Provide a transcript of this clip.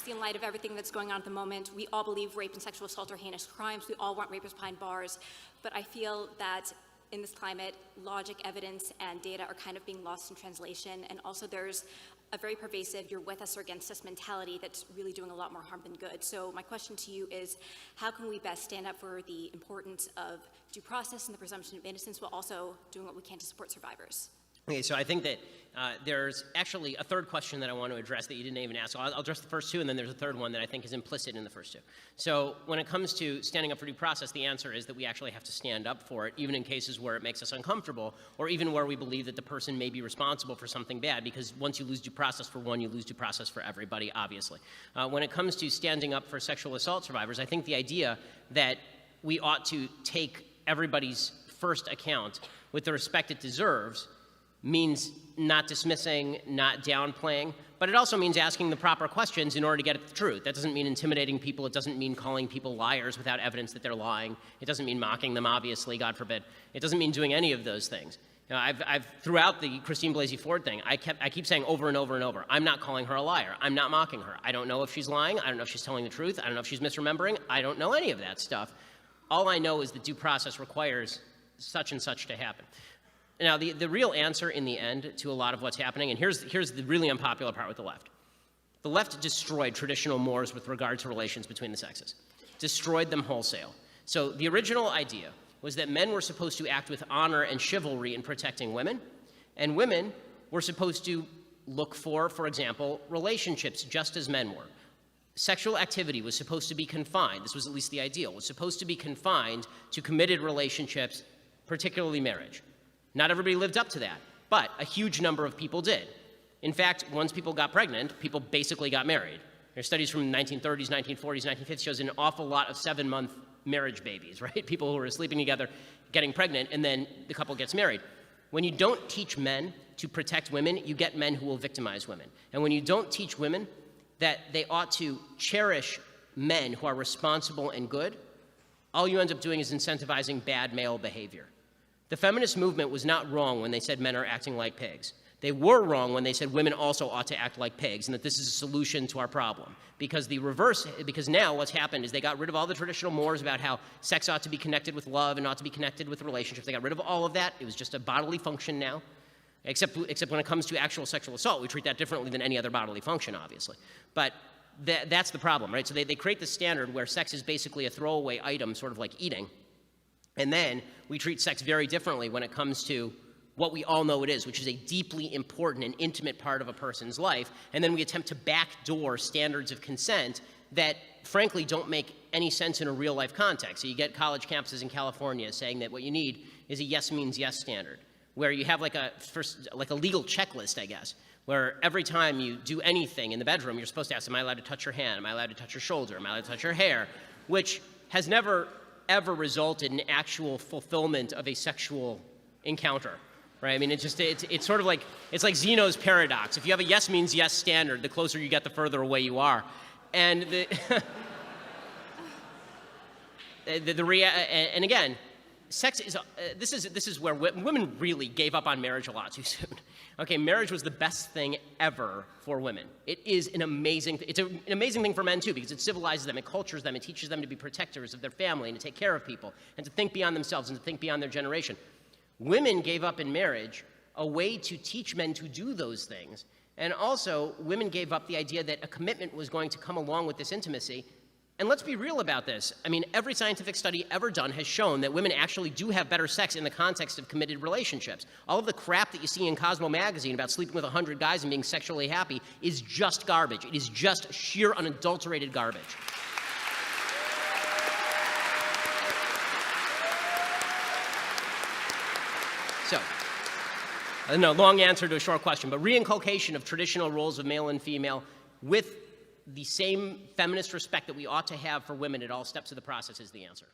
obviously in light of everything that's going on at the moment, we all believe rape and sexual assault are heinous crimes. We all want rapists behind bars. But I feel that in this climate, logic, evidence, and data are kind of being lost in translation. And also there's a very pervasive you're with us or against us mentality that's really doing a lot more harm than good. So my question to you is, how can we best stand up for the importance of due process and the presumption of innocence while also doing what we can to support survivors? Okay, so I think that there's actually a third question that I want to address that you didn't even ask. So I'll address the first two, and then there's a third one that I think is implicit in the first two. So when it comes to standing up for due process, the answer is that we actually have to stand up for it, even in cases where it makes us uncomfortable, or even where we believe that the person may be responsible for something bad, because once you lose due process for one, you lose due process for everybody, obviously. When it comes to standing up for sexual assault survivors, I think the idea that we ought to take everybody's first account with the respect it deserves means not dismissing, not downplaying, but it also means asking the proper questions in order to get at the truth. That doesn't mean intimidating people. It doesn't mean calling people liars without evidence that they're lying. It doesn't mean mocking them, obviously, God forbid. It doesn't mean doing any of those things. You know, I've throughout the Christine Blasey Ford thing, I keep saying over and over and over, I'm not calling her a liar. I'm not mocking her. I don't know if she's lying. I don't know if she's telling the truth. I don't know if she's misremembering. I don't know any of that stuff. All I know is that due process requires such and such to happen. Now, the real answer in the end to a lot of what's happening, and here's the really unpopular part with the left. The left destroyed traditional mores with regard to relations between the sexes, destroyed them wholesale. So the original idea was that men were supposed to act with honor and chivalry in protecting women, and women were supposed to look for example, relationships just as men were. Sexual activity was supposed to be confined, this was at least the ideal, was supposed to be confined to committed relationships, particularly marriage. Not everybody lived up to that, but a huge number of people did. In fact, once people got pregnant, people basically got married. There's studies from the 1930s, 1940s, 1950s shows an awful lot of 7-month marriage babies, right? People who are sleeping together, getting pregnant, and then the couple gets married. When you don't teach men to protect women, you get men who will victimize women. And when you don't teach women that they ought to cherish men who are responsible and good, all you end up doing is incentivizing bad male behavior. The feminist movement was not wrong when they said men are acting like pigs. They were wrong when they said women also ought to act like pigs and that this is a solution to our problem. Because now what's happened is they got rid of all the traditional mores about how sex ought to be connected with love and ought to be connected with relationships. They got rid of all of that. It was just a bodily function now. Except when it comes to actual sexual assault, we treat that differently than any other bodily function, obviously. But that's the problem, right? So they create the standard where sex is basically a throwaway item, sort of like eating. And then we treat sex very differently when it comes to what we all know it is, which is a deeply important and intimate part of a person's life. And then we attempt to backdoor standards of consent that, frankly, don't make any sense in a real-life context. So you get college campuses in California saying that what you need is a yes means yes standard, where you have like a legal checklist, I guess, where every time you do anything in the bedroom, you're supposed to ask, am I allowed to touch your hand? Am I allowed to touch your shoulder? Am I allowed to touch your hair? Which has never ever resulted in actual fulfillment of a sexual encounter, right? I mean, it's sort of like, it's like Zeno's paradox. If you have a yes means yes standard, the closer you get, the further away you are. And and again, sex is, this is where women really gave up on marriage a lot too soon. Okay, marriage was the best thing ever for women. It is an amazing thing for men too, because it civilizes them, it cultures them, it teaches them to be protectors of their family and to take care of people and to think beyond themselves and to think beyond their generation. Women gave up in marriage a way to teach men to do those things. And also, women gave up the idea that a commitment was going to come along with this intimacy. And let's be real about this. I mean, every scientific study ever done has shown that women actually do have better sex in the context of committed relationships. All of the crap that you see in Cosmo magazine about sleeping with 100 guys and being sexually happy is just garbage. It is just sheer unadulterated garbage. So, I don't know, long answer to a short question, but reinculcation of traditional roles of male and female with the same feminist respect that we ought to have for women at all steps of the process is the answer.